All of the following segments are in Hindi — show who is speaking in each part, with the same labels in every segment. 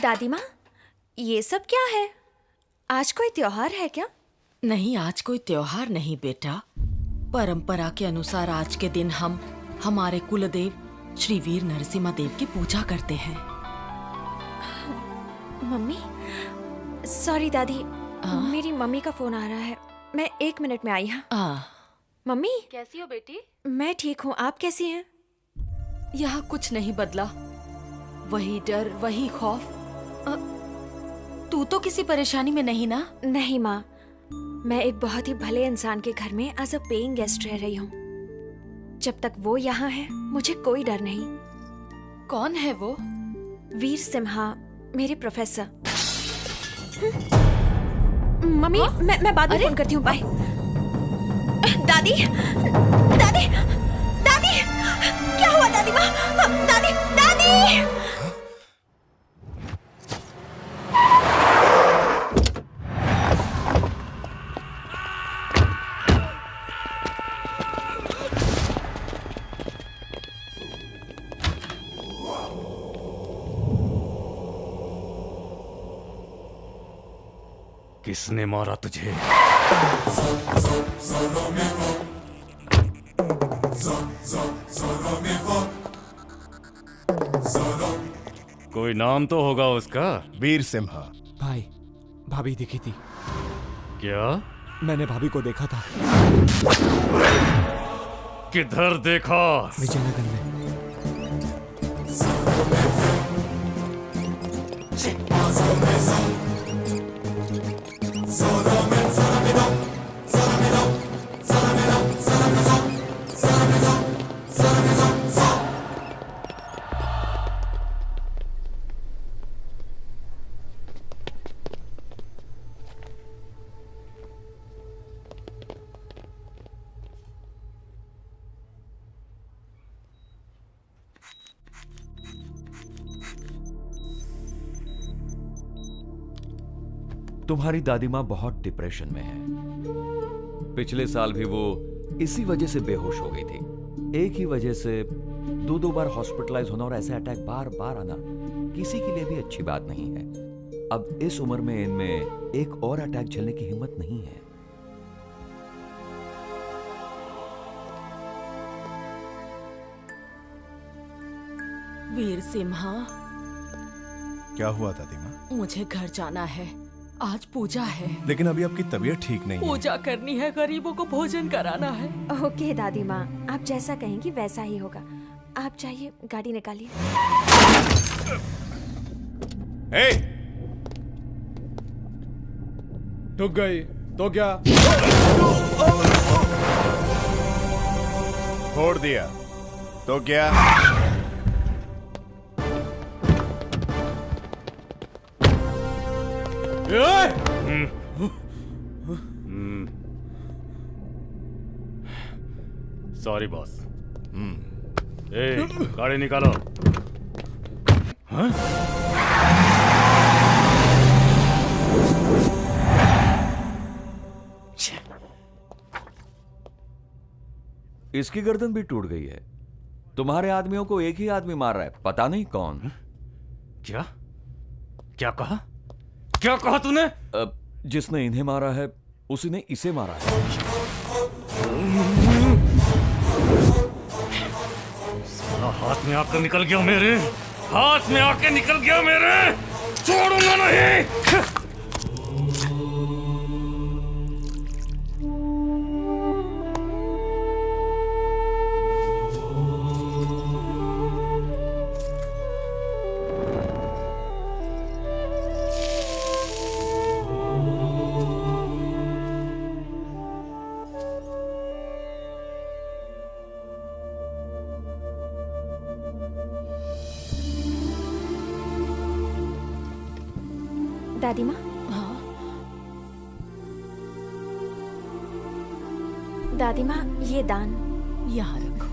Speaker 1: दादी माँ, ये सब क्या है? आज कोई त्योहार है क्या?
Speaker 2: नहीं, आज कोई त्योहार नहीं बेटा। परंपरा के अनुसार आज के दिन हम हमारे कुलदेव श्री वीर नरसिम्हा देव की पूजा करते हैं।
Speaker 1: मम्मी, सॉरी दादी, मेरी मम्मी का फोन आ रहा है। मैं 1 मिनट में आई। हाँ मम्मी,
Speaker 2: कैसी हो बेटी?
Speaker 1: मैं ठीक हूँ, आप कैसी हैं?
Speaker 2: यहाँ कुछ नहीं बदला, वही डर, वही खौफ। तू तो किसी परेशानी में नहीं ना?
Speaker 1: नहीं माँ, मैं एक बहुत ही भले इंसान के घर में एज अ पेइंग गेस्ट रह रही हूँ। जब तक वो यहाँ है मुझे कोई डर नहीं।
Speaker 2: कौन है वो?
Speaker 1: वीर सिम्हा, मेरे प्रोफेसर। मम्मी, मैं बाद में फोन करती हूँ, बाय। दादी, दादी, दादी, क्या हुआ दादी माँ? दादी, दादी!
Speaker 3: किसने मारा तुझे? कोई नाम तो होगा उसका।
Speaker 4: वीर सिम्हा।
Speaker 5: भाई, भाभी दिखी थी।
Speaker 3: क्या?
Speaker 5: मैंने भाभी को देखा था।
Speaker 3: किधर देखा?
Speaker 5: विजयनगर में।
Speaker 6: तुम्हारी दादी माँ बहुत डिप्रेशन में है। पिछले साल भी वो इसी वजह से बेहोश हो गई थी। एक ही वजह से 2 बार हॉस्पिटलाइज होना और ऐसे अटैक बार बार आना किसी के लिए भी अच्छी बात नहीं है। अब इस उम्र में इनमें एक और अटैक झेलने की हिम्मत नहीं है।
Speaker 2: वीर सिम्हा,
Speaker 4: क्या हुआ दादी माँ?
Speaker 2: मुझे घर जाना है, आज पूजा है।
Speaker 4: लेकिन अभी आपकी तबीयत ठीक नहीं है।
Speaker 2: पूजा करनी है, गरीबों को भोजन कराना है।
Speaker 1: ओके दादी माँ, आप जैसा कहेंगी वैसा ही होगा। आप जाइए, गाड़ी निकालिए।
Speaker 5: ठुक गई तो क्या?
Speaker 4: छोड़ दिया तो क्या?
Speaker 3: Sorry boss. गाड़ी निकालो। हाँ?
Speaker 6: इसकी गर्दन भी टूट गई है। तुम्हारे आदमियों को एक ही आदमी मार रहा है, पता नहीं कौन।
Speaker 3: क्या? क्या कहा? क्या कहा तूने?
Speaker 6: जिसने इन्हें मारा है उसी ने इसे मारा है।
Speaker 3: साला हाथ में आकर निकल गया मेरे, हाथ में आके निकल गया मेरे, छोड़ूंगा नहीं।
Speaker 1: दादी माँ,
Speaker 2: हाँ?
Speaker 1: दादी माँ, ये दान
Speaker 2: यहाँ रखो।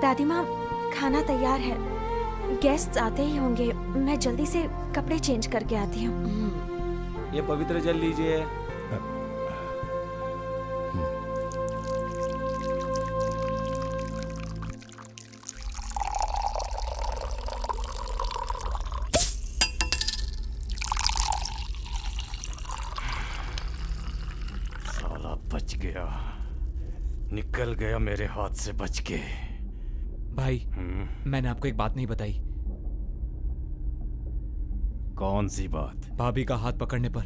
Speaker 1: दादी माँ, खाना तैयार है, गेस्ट आते ही होंगे, मैं जल्दी से कपड़े चेंज करके आती हूँ।
Speaker 5: ये पवित्र जल लीजिए।
Speaker 3: साला बच गया, निकल गया मेरे हाथ से बच के।
Speaker 5: भाई मैंने आपको एक बात नहीं बताई।
Speaker 3: कौन सी बात?
Speaker 5: भाभी का हाथ पकड़ने पर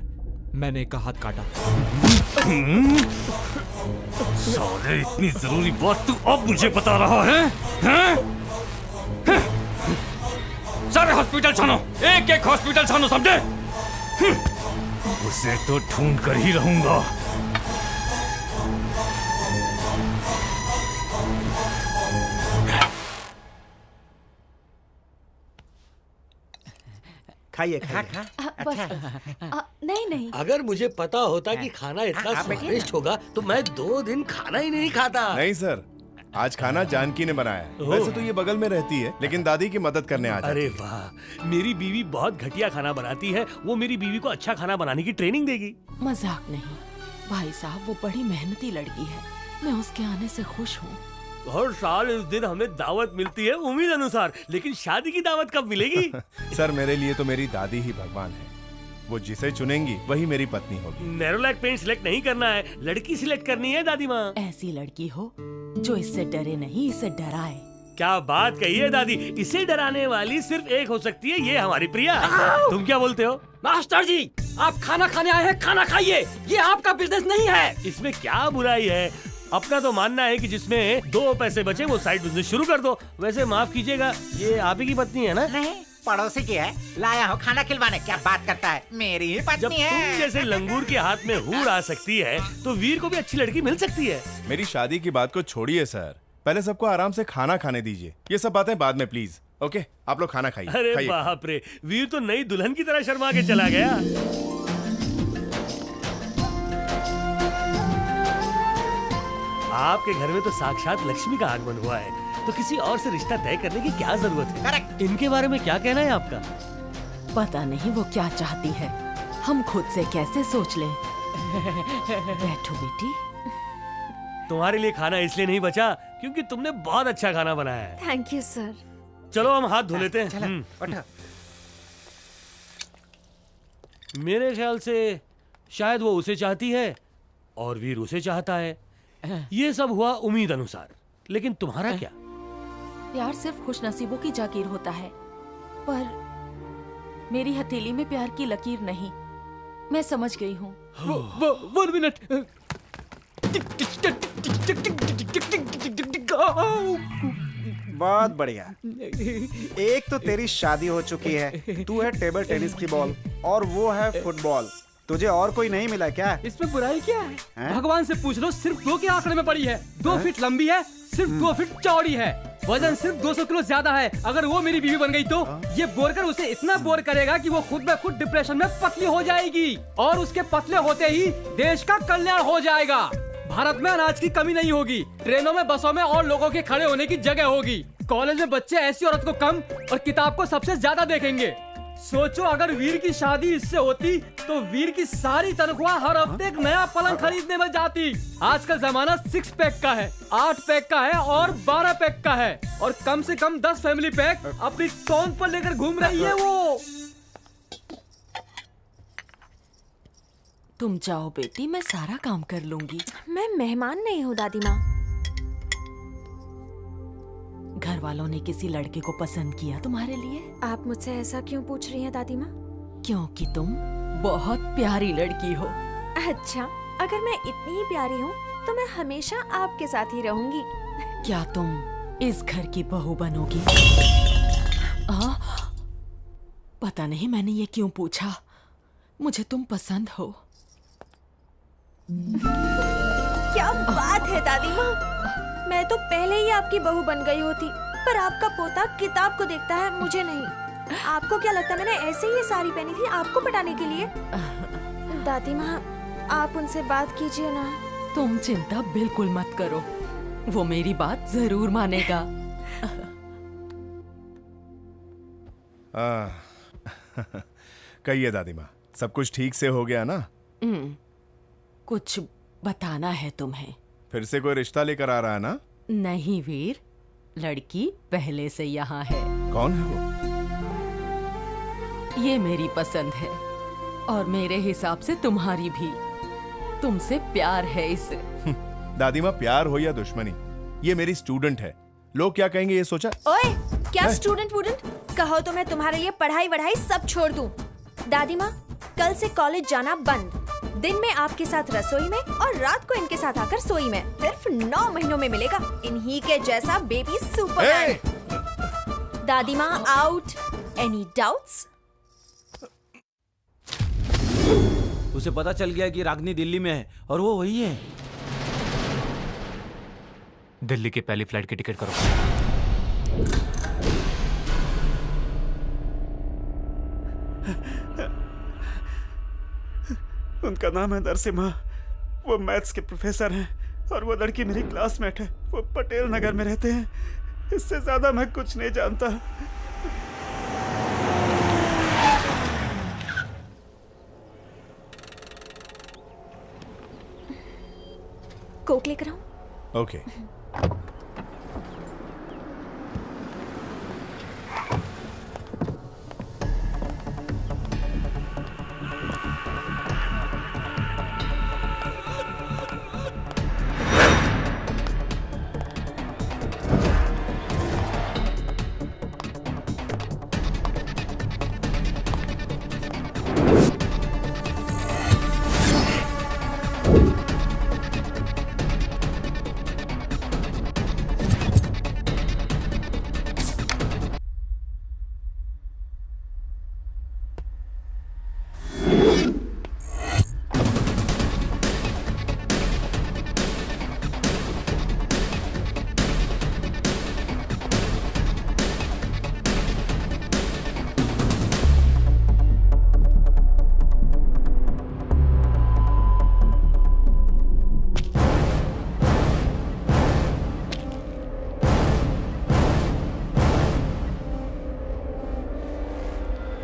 Speaker 5: मैंने एक का हाथ काटा।
Speaker 3: साले इतनी जरूरी बात तू अब मुझे बता रहा है? हैं? सारे हॉस्पिटल छानो, एक एक हॉस्पिटल छानो, समझे? उसे तो ढूंढ कर ही रहूंगा।
Speaker 7: खाइए खा
Speaker 1: नहीं नहीं,
Speaker 7: अगर मुझे पता होता कि खाना इतना स्वादिष्ट होगा तो मैं 2 दिन खाना ही नहीं खाता।
Speaker 4: नहीं सर, आज खाना जानकी ने बनाया है। वैसे तो ये बगल में रहती है, लेकिन दादी की मदद करने आ जाती
Speaker 7: अरे
Speaker 4: है।
Speaker 7: वाह, मेरी बीवी बहुत घटिया खाना बनाती है। वो मेरी बीवी को अच्छा खाना बनाने की ट्रेनिंग देगी।
Speaker 2: मजाक नहीं भाई साहब, वो बड़ी मेहनती लड़की है। मैं उसके आने से खुश हूँ।
Speaker 7: हर साल इस दिन हमें दावत मिलती है उम्मीद अनुसार, लेकिन शादी की दावत कब मिलेगी?
Speaker 4: सर मेरे लिए तो मेरी दादी ही भगवान है। वो जिसे चुनेंगी वही मेरी पत्नी होगी।
Speaker 7: नेरोलैक पेंट सिलेक्ट नहीं करना है, लड़की सिलेक्ट करनी है दादी माँ।
Speaker 2: ऐसी लड़की हो जो इससे डरे नहीं, इसे डराए।
Speaker 7: क्या बात कही है दादी, इसे डराने वाली सिर्फ एक हो सकती है, ये हमारी प्रिया। तुम क्या बोलते हो?
Speaker 8: मास्टर जी, आप खाना खाने आए हैं, खाना खाइए। ये आपका बिजनेस नहीं है।
Speaker 7: इसमें क्या बुराई है? अपना तो मानना है कि जिसमें 2 पैसे बचे वो साइड बिजनेस शुरू कर दो। वैसे माफ कीजिएगा, ये आप ही की पत्नी है ना?
Speaker 9: नहीं, पड़ोसी की है। लाया हो खाना खिलवाने। क्या बात करता है, मेरी ही
Speaker 7: जब
Speaker 9: पत्नी है।
Speaker 7: तुम जैसे लंगूर के हाथ में हूर आ सकती है तो वीर को भी अच्छी लड़की मिल सकती है।
Speaker 4: मेरी शादी की बात को छोड़िए सर, पहले सबको आराम से खाना खाने दीजिए। ये सब बातें बाद में प्लीज। ओके, आप लोग खाना खाइए।
Speaker 7: अरे
Speaker 4: खाइए।
Speaker 7: बाप रे, वीर तो नई दुल्हन की तरह शर्मा के चला गया। आपके घर में तो साक्षात लक्ष्मी का आगमन हुआ है, तो किसी और से रिश्ता तय करने की क्या जरूरत है?
Speaker 9: करेक्ट।
Speaker 7: इनके बारे में क्या कहना है आपका?
Speaker 2: पता नहीं वो क्या चाहती है, हम खुद से कैसे सोच लें। बैठो बेटी।
Speaker 7: तुम्हारे लिए खाना इसलिए नहीं बचा क्योंकि तुमने बहुत अच्छा खाना बनाया है।
Speaker 1: Thank you sir.
Speaker 7: चलो हम हाथ धो लेते हैं।
Speaker 9: चलो, उठो।
Speaker 7: मेरे ख्याल से शायद वो उसे चाहती है और वीर उसे चाहता है। ये सब हुआ उम्मीद अनुसार, लेकिन तुम्हारा क्या?
Speaker 2: प्यार सिर्फ खुशनसीबों की जागीर होता है, पर मेरी हथेली में प्यार की लकीर नहीं। मैं समझ गई हूँ।
Speaker 8: 1 मिनट।
Speaker 10: बहुत बढ़िया। एक तो तेरी शादी हो चुकी है, तू है टेबल टेनिस की बॉल और वो है फुटबॉल। तुझे और कोई नहीं मिला क्या?
Speaker 8: इसमें बुराई क्या है?
Speaker 10: हैं?
Speaker 8: भगवान से पूछ लो, सिर्फ 2 के आंकड़े में पड़ी है। 2 फीट लंबी है, सिर्फ 2 फीट चौड़ी है, वजन सिर्फ 200 किलो ज्यादा है। अगर वो मेरी बीवी बन गई तो ये बोरकर उसे इतना बोर करेगा कि वो खुद ब खुद डिप्रेशन में पतली हो जाएगी, और उसके पतले होते ही देश का कल्याण हो जाएगा। भारत में अनाज की कमी नहीं होगी, ट्रेनों में, बसों में और लोगों के खड़े होने की जगह होगी। कॉलेज में बच्चे ऐसी औरत को कम और किताब को सबसे ज्यादा देखेंगे। सोचो, अगर वीर की शादी इससे होती तो वीर की सारी तनख्वाह हर हफ्ते एक नया पलंग खरीदने में जाती। आजकल जमाना 6 पैक का है, 8 पैक का है और 12 पैक का है, और कम से कम 10 फैमिली पैक अपनी तौंद पर लेकर घूम रही है वो।
Speaker 2: तुम जाओ बेटी, मैं सारा काम कर लूंगी।
Speaker 1: मैं मेहमान नहीं हूँ दादी माँ।
Speaker 2: घर वालों ने किसी लड़के को पसंद किया तुम्हारे लिए?
Speaker 1: आप मुझसे ऐसा क्यों पूछ रही हैं दादी माँ?
Speaker 2: क्योंकि तुम बहुत प्यारी लड़की हो।
Speaker 1: अच्छा, अगर मैं इतनी ही प्यारी हूँ तो मैं हमेशा आपके साथ ही रहूंगी।
Speaker 2: क्या तुम इस घर की बहू बनोगी? पता नहीं मैंने ये क्यों पूछा। मुझे तुम पसंद हो।
Speaker 1: क्या बात है दादी माँ, मैं तो पहले ही आपकी बहू बन गई होती, पर आपका पोता किताब को देखता है, मुझे नहीं। आपको क्या लगता है मैंने ऐसे ही ये साड़ी पहनी थी आपको पटाने के लिए? दादी माँ, आप उनसे बात कीजिए ना।
Speaker 2: तुम चिंता बिल्कुल मत करो, वो मेरी बात जरूर मानेगा।
Speaker 4: कहिए दादी माँ, सब कुछ ठीक से हो गया ना?
Speaker 2: कुछ बताना है तुम्हें।
Speaker 4: फिर से कोई रिश्ता लेकर आ रहा है ना?
Speaker 2: नहीं वीर, लड़की पहले से यहाँ है।
Speaker 4: कौन है वो?
Speaker 2: ये मेरी पसंद है और मेरे हिसाब से तुम्हारी भी। तुमसे प्यार है इसे।
Speaker 4: दादी माँ, प्यार हो या दुश्मनी, ये मेरी स्टूडेंट है। लोग क्या कहेंगे ये सोचा?
Speaker 1: ओए, क्या स्टूडेंट वूडेंट? कहो तो मैं तुम्हारे लिए पढ़ाई वढ़ाई सब छोड़ दूं। दादी माँ, कल से कॉलेज जाना बंद। दिन में आपके साथ रसोई में और रात को इनके साथ आकर सोई में। सिर्फ 9 महीनों में मिलेगा इन्हीं के जैसा बेबी सुपरमैन। दादी माँ आउट। Any doubts?
Speaker 8: उसे पता चल गया कि रागनी दिल्ली में है और वो वही है।
Speaker 5: दिल्ली की पहली फ्लाइट की टिकट करो।
Speaker 10: उनका नाम है नरसिम्हा। वो मैथ्स के प्रोफेसर हैं और वो लड़की मेरी क्लासमेट है। वो पटेल नगर में रहते हैं। इससे ज्यादा मैं कुछ नहीं जानता।
Speaker 1: कोक लेकर आऊं?
Speaker 4: ओके।